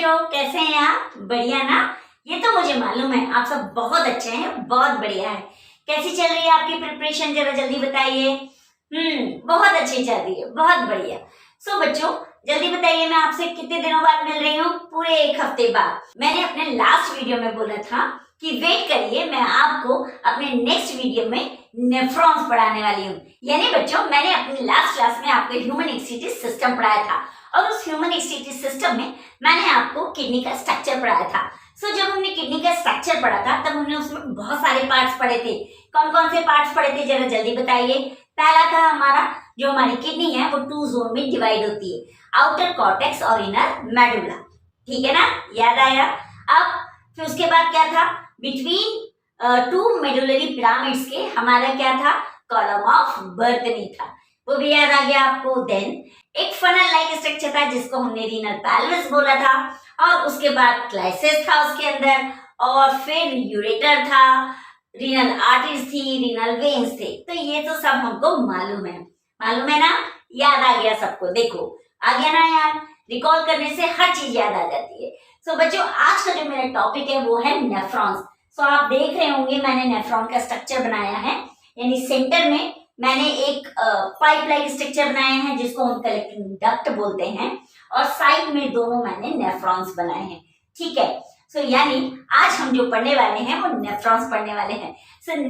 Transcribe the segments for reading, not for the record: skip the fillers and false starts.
बच्चों, कैसे हैं आप? बढ़िया ना? ये तो मुझे मालूम है आप सब बहुत अच्छे हैं, बहुत बढ़िया है। कैसी चल रही है आपकी प्रिपरेशन, जरा जल्दी बताइए। बहुत अच्छी चल रही है, बहुत बढ़िया। सो बच्चों, जल्दी बताइए, मैं आपसे कितने दिनों बाद मिल रही हूँ? पूरे 1 हफ्ते बाद। मैंने अपने लास्ट वीडियो में बोला था कि वेट करिए, मैं आपको अपने नेक्स्ट वीडियो में नेफ्रॉन्स पढ़ाने वाली हूँ। यानी बच्चों, मैंने अपनी लास्ट क्लास में आपको ह्यूमन एक्सिटी सिस्टम पढ़ाया था और उस ह्यूमन एक्सिटी सिस्टम में मैंने आपको किडनी का स्ट्रक्चर पढ़ाया था। जब हमने किडनी का स्ट्रक्चर पढ़ा था तब हमने उसमें बहुत सारे पार्ट्स पढ़े थे। कौन कौन से पार्ट्स पढ़े थे, जरा जल्दी बताइए। पहला था हमारा, जो हमारी किडनी है वो 2 जोन में डिवाइड होती है, आउटर कॉर्टेक्स और इनर मेडुला। ठीक है ना, याद आया? अब फिर उसके बाद क्या था, बिटवीन 2 मेडुलरी पिरामिड्स के हमारा क्या था, कॉलम ऑफ बर्तनी था, वो भी याद आ गया आपको। देन एक फनल लाइक स्ट्रक्चर था जिसको हमने रीनल पेल्विस बोला था, और उसके बाद क्लाइसिस था उसके अंदर, और फिर यूरेटर था, रीनल आर्टरीज थी, रीनल वेन्स थे। तो ये तो सब हमको मालूम है ना? याद आ गया सबको? देखो आ गया ना यार, रिकॉल करने से हर चीज याद आ जाती है। सो बच्चों, आज का जो मेरा टॉपिक है वो है नेफ्रॉन्स। सो आप देख रहे होंगे मैंने नेफ्रॉन का स्ट्रक्चर बनाया है, यानी सेंटर में मैंने एक पाइप लाइक स्ट्रक्चर बनाया है जिसको हम कलेक्टिंग डक्ट बोलते हैं, और साइड में दोनों मैंने नेफ्रॉन्स बनाए हैं। ठीक है, यानी आज हम जो पढ़ने वाले हैं वो नेफ्रॉन्स पढ़ने वाले हैं।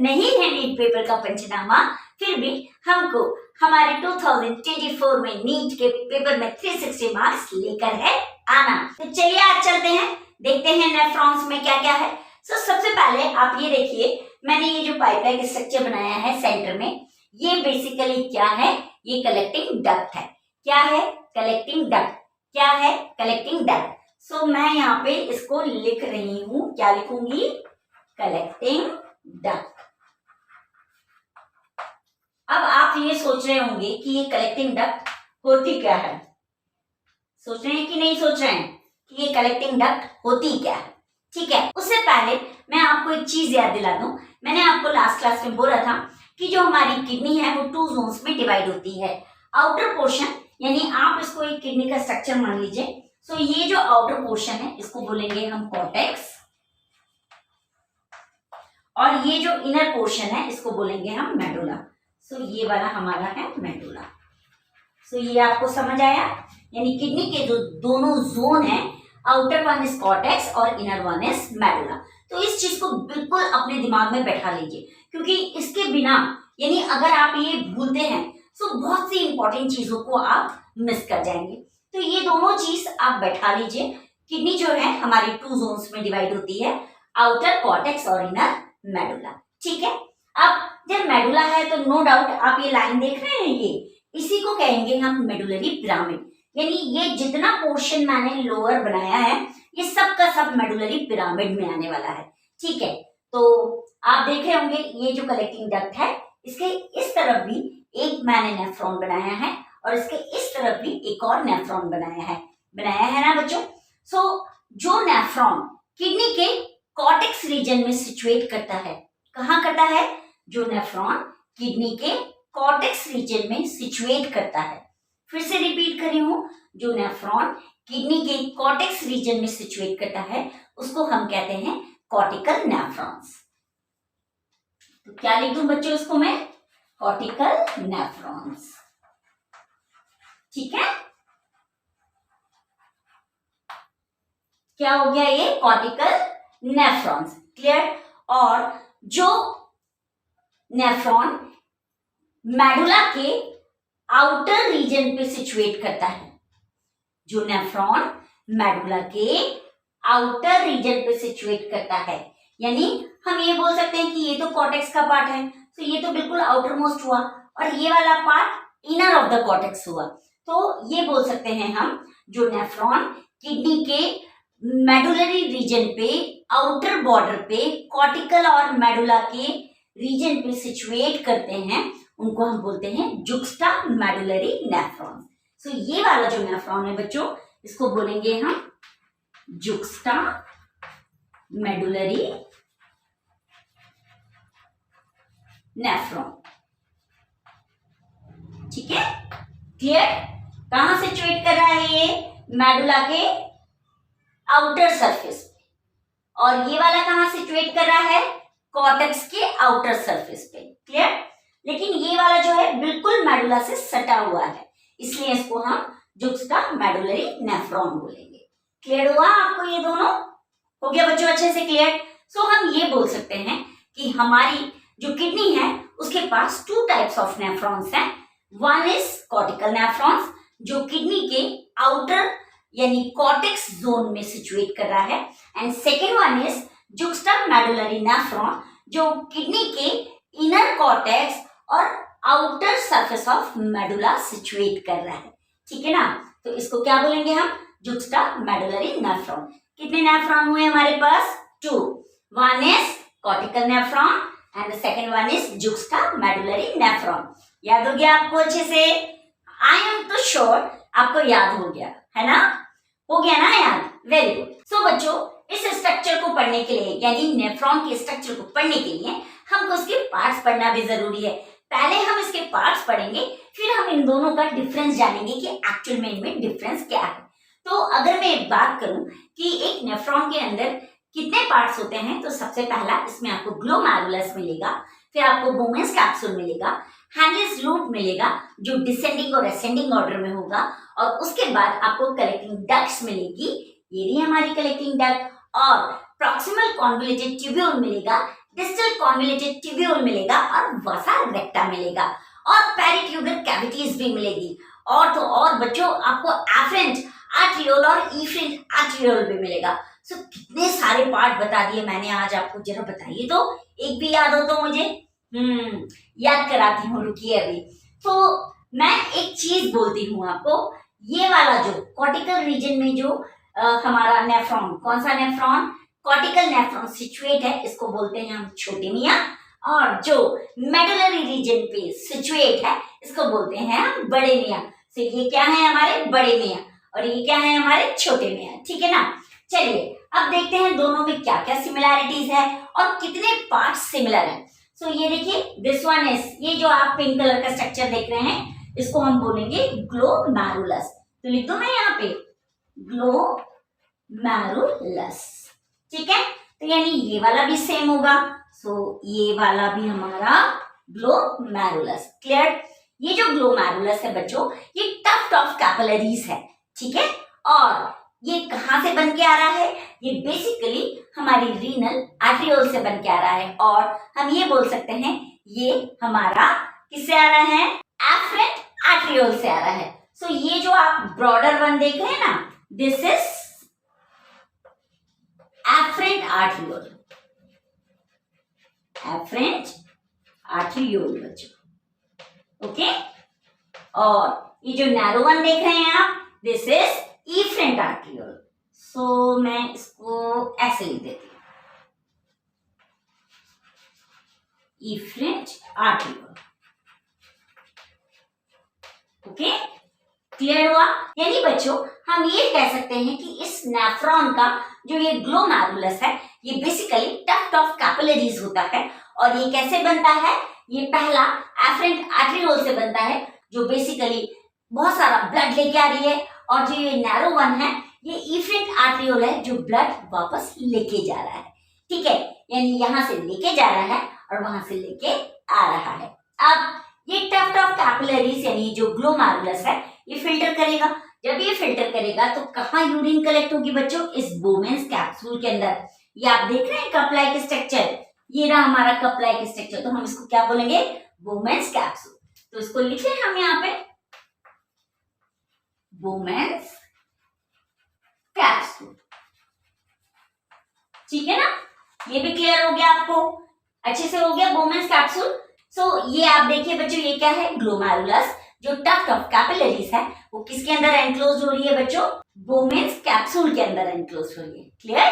नहीं है नीट पेपर का पंचनामा, फिर भी हमको हमारे 2024 में नीट के पेपर में 360 मार्क्स लेकर है आना। तो चलिए आज चलते हैं, देखते हैं नेफ्रॉन्स में क्या क्या है। सबसे पहले आप ये देखिए, मैंने ये जो पाइप लाइक स्ट्रक्चर बनाया है सेंटर में, ये बेसिकली क्या है, ये कलेक्टिंग डक्ट है। क्या है? Collecting duct. क्या है? Collecting duct. मैं यहाँ पे इसको लिख रही हूं, क्या लिखूंगी? Collecting duct. अब आप ये सोच रहे होंगे कि ये कलेक्टिंग डक्ट होती क्या है? सोच रहे हैं कि नहीं सोच रहे हैं कि ये कलेक्टिंग डक्ट होती क्या है? ठीक है, उससे पहले मैं आपको एक चीज याद दिला दूं। मैंने आपको लास्ट क्लास में बोला था कि जो हमारी किडनी है वो 2 जोन्स में डिवाइड होती है। आउटर पोर्शन, यानी आप इसको एक किडनी का स्ट्रक्चर मान लीजिए। ये जो आउटर पोर्शन है इसको बोलेंगे हम कॉर्टेक्स, और ये जो इनर पोर्शन है इसको बोलेंगे हम मेडुला। ये वाला हमारा है मेडुला। ये आपको समझ आया? यानी किडनी के जो दोनों जोन है, आउटर वन इज कॉर्टेक्स और इनर वन इज मेडुला। तो इस चीज को बिल्कुल अपने दिमाग में बैठा लीजिए, क्योंकि इसके बिना, यानी अगर आप ये भूलते हैं तो बहुत सी इंपॉर्टेंट चीजों को आप मिस कर जाएंगे। तो ये दोनों चीज आप बैठा लीजिए। किडनी जो है हमारी 2 जोन्स में डिवाइड होती है, आउटर कॉर्टेक्स और इनर मेडुला। ठीक है, अब जब मेडुला है तो नो डाउट आप ये लाइन देख रहे हैं, ये इसी को कहेंगे हम मेडुलरी पिरामिड। यानी ये जितना पोर्शन मैंने लोअर बनाया है ये सब का सब मेडुलरी पिरामिड में आने वाला है। ठीक है, तो आप देख रहे होंगे ये जो कलेक्टिंग डक्ट है, इसके इस तरफ भी एक मैंने नेफ्रॉन बनाया है और इसके इस तरफ भी एक और नेफ्रॉन बनाया है ना बच्चों? जो नेफ्रॉन किडनी के कॉर्टेक्स रीजन में सिचुएट करता है, कहाँ करता है? जो नेफ्रॉन किडनी के कॉर्टेक्स रीजन में सिचुएट करता है। फिर से रिपीट कर रही हूं, जो नेफ्रॉन किडनी के कॉर्टेक्स रीजन में सिचुएट करता है उसको हम कहते हैं कॉर्टिकल नेफ्रॉन्स। तो क्या लिख दूं बच्चों इसको मैं? Cortical nephrons. ठीक है, क्या हो गया ये? Cortical nephrons. क्लियर? और जो नेफ्रॉन मेडुला के आउटर रीजन पे सिचुएट करता है, जो नेफ्रॉन मेडुला के आउटर रीजन पे सिचुएट करता है, यानी हम ये बोल सकते हैं कि ये तो कॉर्टेक्स का पार्ट है, तो ये तो बिल्कुल आउटर मोस्ट हुआ, और ये वाला part inner of the cortex हुआ। तो ये बोल सकते हैं हम, जो नेफ्रॉन किडनी के मेडुलरी रीजन पे, आउटर बॉर्डर पे, कॉर्टिकल और मेडुला के रीजन पे सिचुएट करते हैं, उनको हम बोलते हैं जुक्स्टा मेडुलरी नेफ्रॉन्स। ये वाला जो नेफ्रॉन है बच्चों, इसको बोलेंगे हम जुक्स्टा मेडुलरी नेफ्रॉन। ठीक है, क्लियर? कहां सिचुएट कर रहा है ये? मेडुला के आउटर सरफेस पे, और ये वाला कहाँ सिचुएट कर रहा है, कॉर्टेक्स के आउटर सरफेस पे। क्लियर? लेकिन ये वाला जो है बिल्कुल मेडुला से सटा हुआ है, इसलिए इसको हम जुक्स्टामेडुलरी नेफ्रॉन बोलेंगे। क्लियर हुआ आपको ये दोनों? हो गया बच्चों अच्छे से क्लियर? सो हम ये बोल सकते हैं कि हमारी जो किडनी है उसके पास टू टाइप्स ऑफ नेफ्रॉन्स हैं। वन इज कॉर्टिकल नेफ्रॉन्स, जो किडनी के आउटर यानी कॉर्टेक्स जोन में सिचुएट कर रहा है, and second one is juxtamedullary nephron, जो किडनी के इनर कॉर्टेक्स और outer surface of medulla situate कर रहा है। ठीक है ना? तो इसको क्या बोलेंगे हम, जुक्स्टामेडुलरी नेफ्रॉन। कितने नेफ्रॉन हुए हमारे पास? Two. One is cortical nephron and the second one is juxtamedullary nephron. याद हो गया आपको अच्छे से? आई एम तो श्योर आपको याद हो गया है ना? हो गया ना याद? Very good. सो बच्चों, इस स्ट्रक्चर को पढ़ने के लिए यानी नेफ्रॉन के स्ट्रक्चर को पढ़ने के लिए हमको इसके पार्ट्स पढ़ना भी जरूरी है। पहले हम इसके पार्ट्स पढ़ेंगे, फिर हम इन दोनों का डिफरेंस जानेंगे कि एक्चुअल में इनमें डिफरेंस क्या है। तो अगर मैं एक बात करूं कि एक नेफ्रॉन के अंदर कितने पार्ट्स होते हैं, तो सबसे पहला इसमें आपको ग्लोमेरुलस मिलेगा, फिर आपको बोमेन्स कैप्सूल मिलेगा, हैंडलेस लूप मिलेगा जो डिसेंडिंग और असेंडिंग ऑर्डर में होगा, और उसके बाद आपको कलेक्टिंग डक्ट्स मिलेगी, ये रही हमारी कलेक्टिंग डक्ट, और प्रॉक्सिमल कॉन्वोल्यूटेड ट्यूब्यूल मिलेगा, डिस्टल कॉन्वोल्यूटेड ट्यूब्यूल मिलेगा, और वसा रेक्टा मिलेगा, और पेरिट्यूबुलर कैविटीज भी मिलेगी, और तो और बच्चों आपको एफरेंट आर्टरियोल और इफरेंट आर्टरियोल भी मिलेगा। सो कितने सारे पार्ट बता दिए मैंने आज आपको, जरा बताइए तो, एक भी याद हो तो मुझे याद कराती हूँ, रुकिए अभी। तो मैं एक चीज बोलती हूँ आपको, ये वाला जो कॉर्टिकल रीजन में जो हमारा नेफ्रॉन, कौन सा नेफ्रॉन, कॉर्टिकल नेफ्रॉन सिचुएट है, इसको बोलते हैं हम छोटे मियाँ, और जो मेडुलरी रीजन पे सिचुएट है इसको बोलते हैं हम बड़े मियाँ। तो ये क्या है हमारे बड़े मियाँ, और ये क्या है हमारे छोटे मियाँ। ठीक है ना? चलिए अब देखते हैं दोनों में क्या क्या सिमिलैरिटीज है और कितने पार्ट्स सिमिलर हैं। सो ये देखिए, दिस वन इज, ये जो आप पिंक कलर का स्ट्रक्चर देख रहे हैं इसको हम बोलेंगे ग्लोमेरुलस। तो लिख दो मैं यहाँ पे ग्लोमेरुलस। ठीक है? तो यानी ये वाला भी सेम होगा, सो ये वाला भी हमारा ग्लोमेरुलस। क्लियर? ये जो ग्लोमेरुलस है बच्चों, ये टफ्ट ऑफ कैपिलरीज है। ठीक है? और ये कहां से बन के आ रहा है, ये बेसिकली हमारी रीनल आर्टरियोल से बन के आ रहा है, और हम ये बोल सकते हैं ये हमारा किससे आ रहा है, एफरेंट आर्टरियोल से आ रहा है। सो ये जो आप ब्रॉडर वन देख रहे हैं ना, this is efferent arteriole, efferent arteriole बच्चों। ओके? और ये जो नैरो वन देख रहे हैं आप, दिस इज इफरेंट आर्टरियोल। सो मैं इसको ऐसे लिख देती हूँ, इफरेंट आर्टरियोल। ओके? क्लियर हुआ? यानी बच्चों हम ये कह सकते हैं कि इस नेफ्रॉन का जो ये ग्लोमेरुलस है, ये बेसिकली टफ्ट ऑफ कैपिलरीज होता है, और ये कैसे बनता है, ये पहला एफरेंट आर्टरियोल से बनता है, जो बेसिकली बहुत सारा ब्लड लेके आ रही है, और जो ये नैरो वन है ये इफरेंट आर्टरियोल है जो ब्लड वापस लेके जा रहा है। ठीक है? यानी यहां से लेके जा रहा है और वहां से लेके आ रहा है। अब ये टफ्ट ऑफ कैपिलरीज यानी जो ग्लोमेरुलस है ये फिल्टर करेगा, जब ये फिल्टर करेगा तो कहाँ यूरिन कलेक्ट होगी बच्चों, इस बोमेन्स कैप्सूल के अंदर। ये आप देख रहे हैं कप लाइक स्ट्रक्चर, ये रहा हमारा कप लाइक स्ट्रक्चर, तो हम इसको क्या बोलेंगे, बोमेन्स कैप्सूल। तो इसको लिखे हम यहाँ पे बोमेन्स कैप्सूल। ठीक है ना? ये भी क्लियर हो गया आपको, अच्छे से हो गया बोमेन्स कैप्सूल। सो ये आप देखिए बच्चों, ये क्या है, ग्लोमेरुलस जो टफ्ट ऑफ कैपिलरीज है वो किसके अंदर एनक्लोज हो रही है बच्चों, बोमेन्स कैप्सूल के अंदर एनक्लोज हो रही है। क्लियर?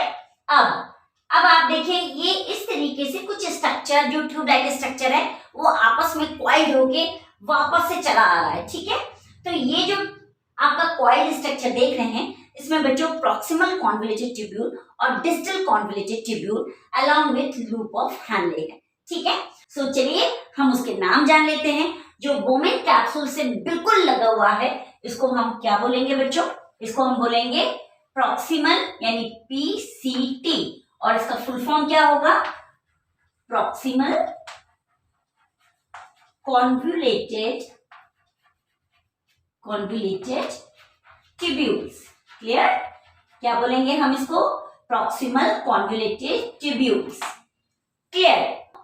अब आप देखिए ये इस तरीके से कुछ स्ट्रक्चर जो ट्यूब लाइक स्ट्रक्चर है वो आपस में क्वाइल्ड होके वापस से चला आ रहा है। ठीक है? तो ये जो आपका कॉइल स्ट्रक्चर देख रहे हैं इसमें बच्चों प्रॉक्सिमल कॉन्वोल्यूटेड ट्यूब्यूल और distal convoluted tubule along with loop of Henle है। ठीक है? सो चलिए हम उसके नाम जान लेते हैं। जो बोमेन कैप्सूल से बिल्कुल लगा हुआ है इसको हम क्या बोलेंगे बच्चों, इसको हम बोलेंगे प्रॉक्सिमल यानी PCT, और इसका फुल फॉर्म क्या होगा? Proximal convoluted tubules. क्लियर? क्या बोलेंगे हम इसको? Proximal convoluted tubules. क्लियर?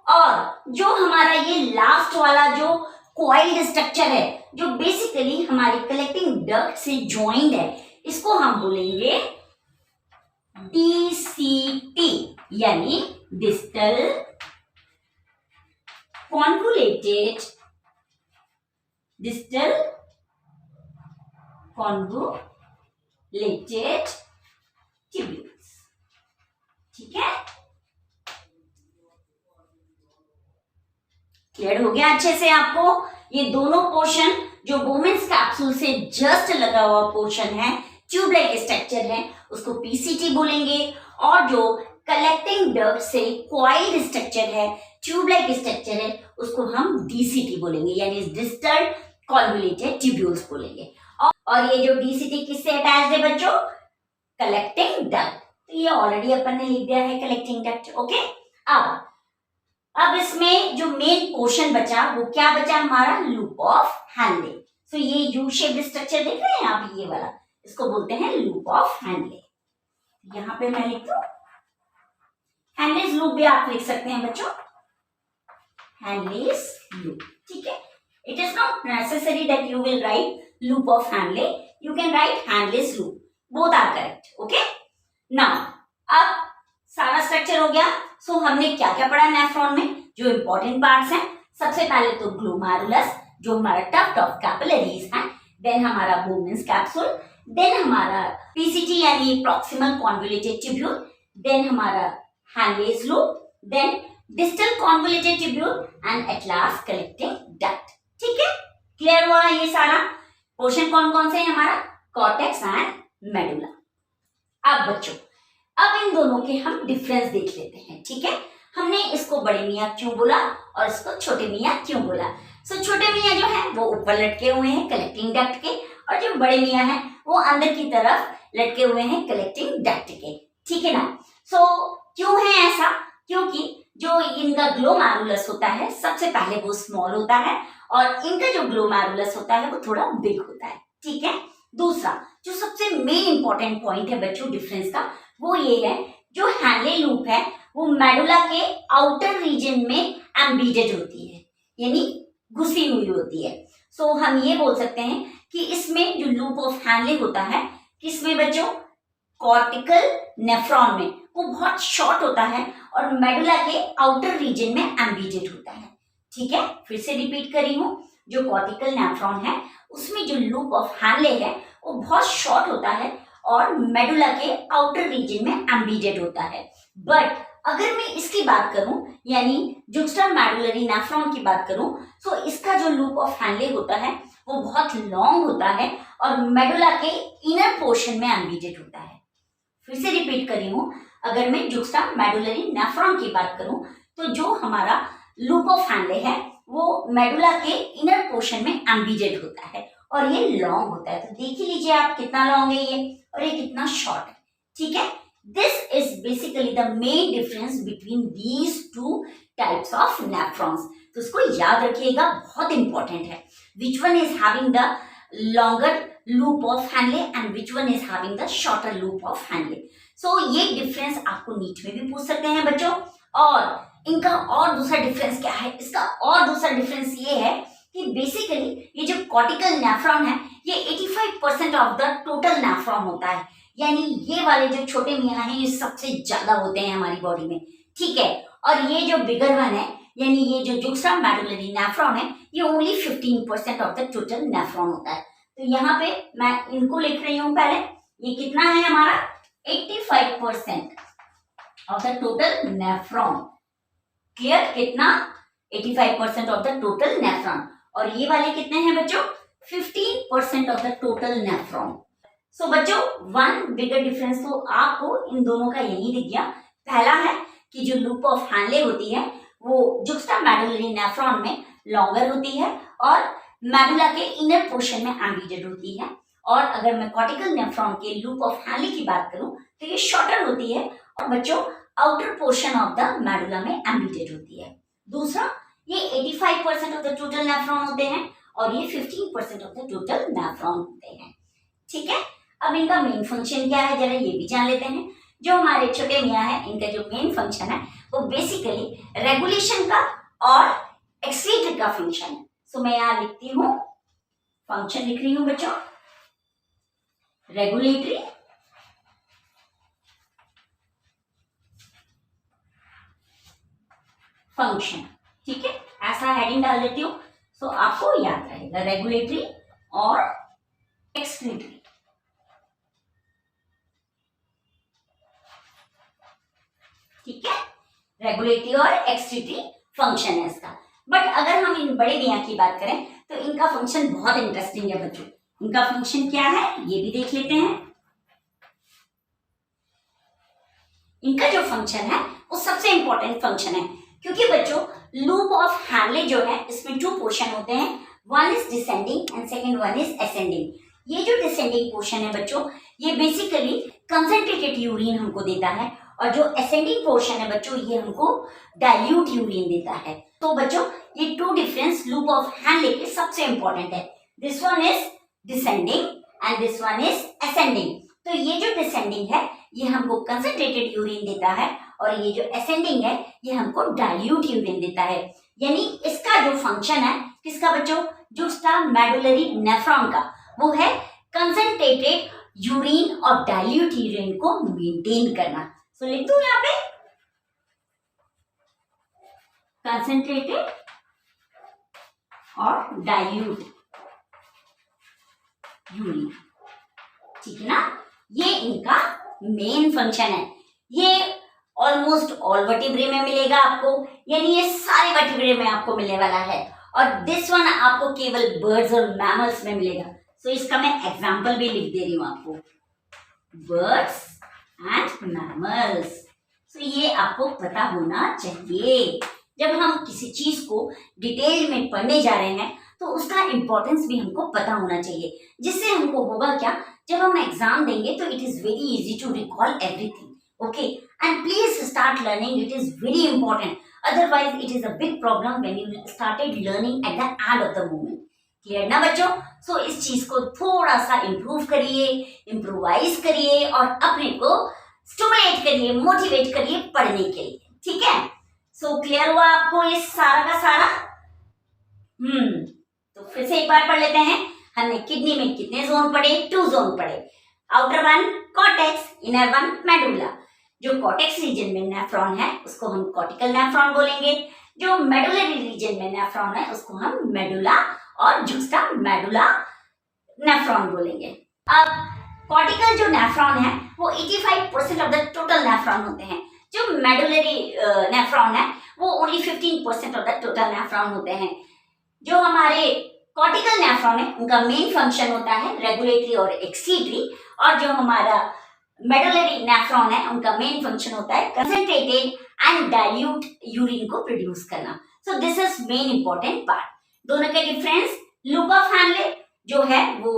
और जो हमारा ये लास्ट वाला जो कॉइल्ड स्ट्रक्चर है, जो बेसिकली हमारी कलेक्टिंग डक्ट से ज्वाइंट है, इसको हम बोलेंगे DCT यानी डिस्टल कॉन्वुलेटेड ट्यूब्यूल्स। ठीक है? क्लियर हो गया अच्छे से आपको? ये दोनों पोर्शन जो बोमेन्स कैप्सूल से जस्ट लगा हुआ पोर्शन है, ट्यूब लाइक स्ट्रक्चर है, उसको PCT बोलेंगे, और जो कलेक्टिंग डक्ट से कॉइल्ड स्ट्रक्चर है, ट्यूब लाइक स्ट्रक्चर है, उसको हम DCT बोलेंगे यानी डिस्टल कॉन्वुलेटेड ट्यूब्यूल्स बोलेंगे। और ये जो DCT किससे अटैच्ड है बच्चों? Collecting duct. तो ये ऑलरेडी अपन ने लिख दिया है कलेक्टिंग डक्ट। ओके, अब इसमें जो मेन पोर्शन बचा वो क्या बचा हमारा? Loop of Henle. सो ये यू शेप्ड स्ट्रक्चर देख रहे हैं आप, ये वाला, इसको बोलते हैं लूप ऑफ हैनले। यहां पे मैं लिख दूं हैनलेस लूप, भी आप लिख सकते हैं बच्चों, हैनलेस लूप। ठीक है? It is not necessary that you will write loop of Henle, you can write Henle's loop, both are correct. Okay, now अब सारा स्ट्रक्चर हो गया। सो हमने क्या क्या पढ़ा नेफ्रॉन में? जो इंपॉर्टेंट पार्ट्स हैं, सबसे पहले तो ग्लोमेरुलस जो हमारा टफ्ट ऑफ कैपिलरीज है, देन हमारा बोमेन्स कैप्सूल, देन हमारा PCT यानी प्रॉक्सिमल कॉन्वुलेटेड ट्यूब्यूल, देन हमारा Henle's loop, then distal convoluted tubule, and at last collecting duct. ठीक है? क्लियर हुआ ये सारा पोर्शन? कौन कौन से है हमारा? Cortex and medulla. अब बच्चों, अब इन दोनों के हम डिफरेंस देख लेते हैं। ठीक है? हमने इसको बड़े मियाँ क्यों बोला और इसको छोटे मियाँ क्यों बोला? सो छोटे मियाँ जो है वो ऊपर लटके हुए हैं कलेक्टिंग डक्ट के, और जो बड़े मियाँ हैं वो अंदर की तरफ लटके हुए हैं कलेक्टिंग डक्ट के। ठीक है ना? सो क्यों है ऐसा? क्योंकि जो इनका ग्लोमेरुलस होता है सबसे पहले वो स्मॉल होता है, और इनका जो ग्लोमेरुलस होता है वो थोड़ा बिग होता है। ठीक है? दूसरा जो सबसे मेन इंपॉर्टेंट पॉइंट है बच्चों डिफरेंस का, वो ये है जो हैनले लूप है वो मेडुला के आउटर रीजन में एम्बेडेड होती है, यानी घुसी हुई होती है। सो हम ये बोल सकते हैं कि इसमें जो लूप ऑफ हैनले होता है, किसमें बच्चों? कॉर्टिकल नेफ्रॉन में, वो बहुत शॉर्ट होता है और मेडुला के आउटर रीजन में एम्बेडेड होता है। ठीक है? फिर से रिपीट करी हूं, जो कॉर्टिकल नेफ्रॉन है उसमें जो लूप ऑफ हैनले है वो बहुत शॉर्ट होता है और मेडुला के आउटर रीजन में एम्बेडेड होता है। बट अगर मैं इसकी बात करूं यानी जुक्स्टामेडुलरी नेफ्रॉन की बात करूं, तो इसका जो लूप ऑफ हैनले होता है वो बहुत लॉन्ग होता है और मेडुला के इनर पोर्शन में एम्बेडेड होता है। फिर से रिपीट कर रही हूं, अगर मैं जुक्स्टामेडुलरी नेफ्रॉन की बात करूं तो जो हमारा लूप ऑफ हैनले है वो मेडुला के इनर पोर्शन में एम्बेडेड होता है और ये लॉन्ग होता है। तो देख ही लीजिए आप कितना लॉन्ग है ये और ये कितना शॉर्ट है। ठीक है? This is basically the main difference between these two types of nephrons. तो इसको याद रखिएगा, बहुत इंपॉर्टेंट है। Which one is having the longer loop of Hanle and which one is having the shorter loop of Hanle. So ये difference आपको NEET में भी पूछ सकते हैं बच्चों। और इनका और दूसरा डिफरेंस क्या है? इसका और दूसरा डिफरेंस ये है कि बेसिकली ये जो कॉर्टिकल नेफ्रॉन है ये 85% ऑफ द टोटल नेफ्रॉन होता है, यानी ये वाले जो छोटे मियाँ हैं ये सबसे ज्यादा होते हैं हमारी बॉडी में। ठीक है? और ये जो बिगर वन है यानी ये जो जुक्स्टामेडुलरी नेफ्रॉन है ये only 15% of the total nephron होता है। तो यहाँ पे मैं इनको लिख रही हूँ पहले, ये कितना है हमारा 85% of the total nephron. Clear? कितना? 85% ऑफ द टोटल नेफ्रॉन। और ये वाले कितने हैं बच्चों? 15% ऑफ द टोटल नेफ्रॉन। सो बच्चों वन बिगर डिफरेंस तो आपको इन दोनों का यही दिख गया। पहला है कि जो लूप ऑफ हैनले होती है वो जुक्स्टामेडुलरी नेफ्रॉन में लॉन्गर होती है और मेडुला के इनर पोर्शन में एम्बेडेड होती है, और अगर मैं कॉर्टिकल नेफ्रॉन के लूप ऑफ हैनले की बात करूं तो ये शॉर्टर होती है और बच्चों outer portion of the medulla में एम्बिटेड होती है। दूसरा, ये 85% ऑफ द टोटल नेफ्रॉन होते हैं और ये 15% ऑफ द टोटल नेफ्रॉन होते हैं। ठीक है, अब इनका मेन फंक्शन क्या है जरा ये भी जान लेते हैं। जो हमारे छोटे मियाँ है इनका जो मेन फंक्शन है वो बेसिकली रेगुलेशन का और एक्सक्रीटरी का फंक्शन है। सो मैं यहाँ लिखती हूँ, फंक्शन लिख रही हूँ बच्चों, रेगुलेटरी फंक्शन। ठीक है, ऐसा हेडिंग डाल देती हूँ सो आपको याद रहेगा, रेगुलेटरी और एक्सक्रीटरी। ठीक है, रेगुलेटरी और एक्सक्रीटरी फंक्शन है इसका। बट अगर हम इन बड़े मियाँ की बात करें तो इनका फंक्शन बहुत इंटरेस्टिंग है बच्चों। इनका फंक्शन क्या है ये भी देख लेते हैं। इनका जो फंक्शन है वो सबसे इंपॉर्टेंट फंक्शन है, क्योंकि बच्चों लूप ऑफ हैनले जो है इसमें 2 पोर्शन होते हैं, one is descending and second one is ascending. ये जो डिसेंडिंग पोर्शन है बच्चों ये बेसिकली कंसंट्रेटेड यूरिन हमको देता है और जो असेंडिंग पोर्शन है बच्चों ये हमको डाइल्यूट यूरिन देता है। तो बच्चों ये 2 डिफरेंस लूप ऑफ हैनले के सबसे इंपॉर्टेंट है। This one is descending and this one is ascending. तो ये जो डिसेंडिंग है ये हमको कंसंट्रेटेड यूरिन देता है और ये जो असेंडिंग है ये हमको डाइल्यूट यूरिन देता है। यानी इसका जो फंक्शन है किसका बच्चों, जुक्स्टा मेडुलरी नेफ्रॉन का, वो है कंसंट्रेटेड यूरिन और डाइल्यूट यूरिन को मेंटेन करना। सो लिख दूं यहाँ पे कंसंट्रेटेड और डाइल्यूट यूरिन। ठीक है ना, ये इनका मेन फंक्शन है। ये ऑलमोस्ट ऑल वर्टिब्रे में मिलेगा आपको, यानी ये सारे वर्टिब्रे में आपको मिलने वाला है। और दिस वन आपको केवल बर्ड्स और मैमल्स में मिलेगा। सो इसका मैं एग्जांपल भी लिख दे रही हूं आपको, बर्ड्स एंड मैमल्स। सो ये आपको पता होना चाहिए। जब हम किसी चीज को डिटेल में पढ़ने जा रहे हैं तो उसका इंपॉर्टेंस भी हमको पता होना चाहिए, जिससे हमको होगा क्या, जब हम एग्जाम देंगे तो it is very easy to recall everything. Okay, and please start learning, it is very important, otherwise it is a big problem when you started learning at the end of the moment. Clear ना बच्चों? सो इस चीज को थोड़ा सा improve करिए, improvise करिए और अपने को स्टिमुलेट करिए, मोटिवेट करिए पढ़ने के लिए। ठीक है, सो क्लियर हुआ आपको ये सारा का सारा? तो फिर से एक बार पढ़ लेते हैं। हमने किडनी में कितने जोन पढ़े? 2 जोन पढ़े, outer one cortex, inner one medulla. जो कॉर्टेक्स रीजन में नेफ्रॉन है उसको हम कॉर्टिकल नेफ्रॉन बोलेंगे, जो मेडुलरी रीजन में नेफ्रॉन है उसको हम मेडुला और जुक्स्टा मेडुला नेफ्रॉन बोलेंगे। अब कॉर्टिकल जो नेफ्रॉन है वो 85% ऑफ द टोटल नेफ्रॉन होते हैं। जो मेडुलरी नेफ्रॉन है वो only 15% of the total nephron होते हैं। जो हमारे कॉर्टिकल नेफ्रॉन है उनका मेन फंक्शन होता है रेगुलेटरी और एक्सक्रीटरी, और जो हमारा मेडुलरी नेफ्रॉन है उनका मेन फंक्शन होता है कंसंट्रेटेड एंड डाइल्यूट यूरिन को प्रोड्यूस करना। So this is main important part. दोनों के डिफरेंस, लूप ऑफ हैनले जो है वो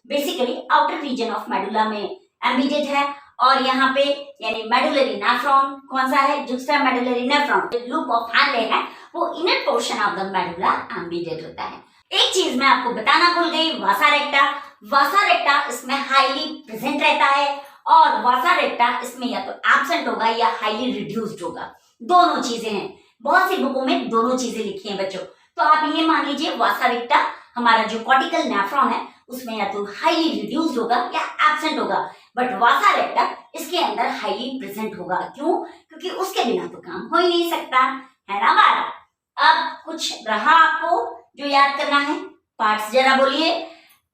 basically outer region of medulla में एम्बेडेड है, और यहाँ पे यानी मेडुलरी नेफ्रॉन कौन सा है, जुक्स्टा medullary nephron. Loop of Henle है वो inner portion of the medulla embedded होता है। एक चीज मैं आपको बताना भूल गई, वासा रेक्टा। वासा रेक्टा इसमें हाईली प्रेजेंट रहता है और वासा रेक्टा इसमें या तो एब्सेंट होगा या हाईली रिड्यूस्ड होगा, दोनों चीजें हैं। बहुत सी बुकों में दोनों चीजें लिखी हैं बच्चों। तो आप ये मान लीजिए वासा रेक्टा हमारा जो कॉर्टिकल नेफ्रॉन है उसमें या तो हाईली रिड्यूस्ड होगा या एब्सेंट होगा, बट वासा रेक्टा इसके अंदर हाईली प्रेजेंट होगा। क्यों? क्योंकि उसके बिना तो काम हो ही नहीं सकता, है ना बात? अब कुछ रहा आपको जो याद करना है, पार्ट्स जरा बोलिए।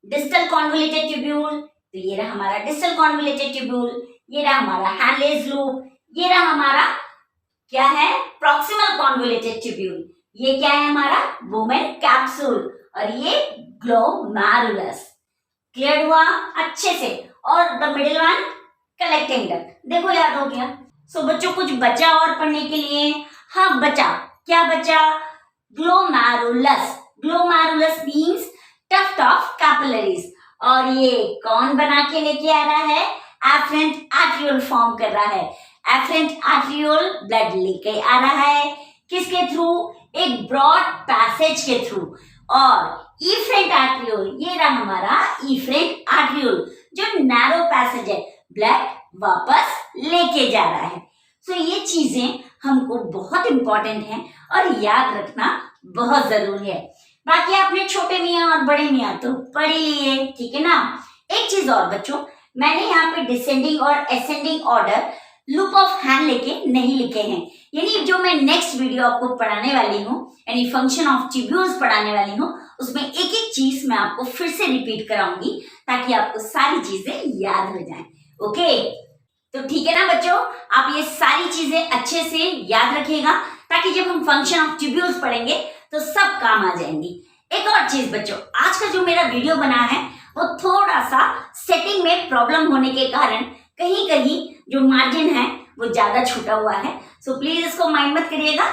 डिस्टल कॉन्वोल्यूटेड ट्यूब्यूल, तो ये रहा हमारा डिस्टल कॉन्वोल्यूटेड ट्यूब्यूल, ये रहा हमारा हैनलेस लूप, ये रहा हमारा क्या है प्रॉक्सिमल कॉन्वोल्यूटेड ट्यूब्यूल, ये क्या है हमारा वुमेन कैप्सूल, और ये ग्लोमेरुलस। क्लियर हुआ अच्छे से? और the middle one collecting duct. देखो याद हो गया। सो बच्चों कुछ बचा और पढ़ने के लिए? हाँ बचा, क्या बचा? Glomerulus. Glomerulus means tuft of capillaries, और ये कौन बना के लेके आ रहा है? एफरेंट आर्ट्रियोल फॉर्म कर रहा है। एफरेंट आर्ट्रियोल ब्लड लेके आ रहा है किसके थ्रू? एक ब्रॉड पैसेज के थ्रू। और इफरेंट आर्ट्रियोल, ये रहा हमारा इफरेंट आर्ट्रियोल, जो नैरो पैसेज है, ब्लड वापस लेके जा रहा है। सो ये चीजें हमको बहुत इंपॉर्टेंट हैं और याद रखना बहुत जरूरी है। बाकी आपने छोटे मियाँ और बड़े मियाँ तो पढ़ ही लिए, ठीक है ना। एक चीज और बच्चों, मैंने यहाँ पे डिसेंडिंग और ascending order loop of hand लेके नहीं लिखे हैं। यानी जो मैं नेक्स्ट वीडियो आपको पढ़ाने वाली हूँ, यानी फंक्शन ऑफ ट्यूब्यूल्स पढ़ाने वाली हूँ, उसमें एक एक चीज मैं आपको फिर से रिपीट कराऊंगी ताकि आपको सारी चीजें याद हो जाएं। ओके, तो ठीक है ना बच्चों, आप ये सारी चीजें अच्छे से याद रखिएगा ताकि जब हम फंक्शन ऑफ ट्यूब्यूल्स पढ़ेंगे तो सब काम आ जाएंगी। एक और चीज बच्चों, आज का जो मेरा वीडियो बना है वो थोड़ा सा सेटिंग में प्रॉब्लम होने के कारण कहीं कहीं जो मार्जिन है वो ज्यादा छूटा हुआ है। सो प्लीज इसको माइंड मत करिएगा।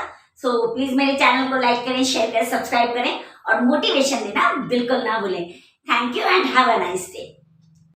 सो प्लीज मेरे चैनल को लाइक करें, शेयर करें, सब्सक्राइब करें और मोटिवेशन देना बिल्कुल ना भूलें। Thank you and have a nice day.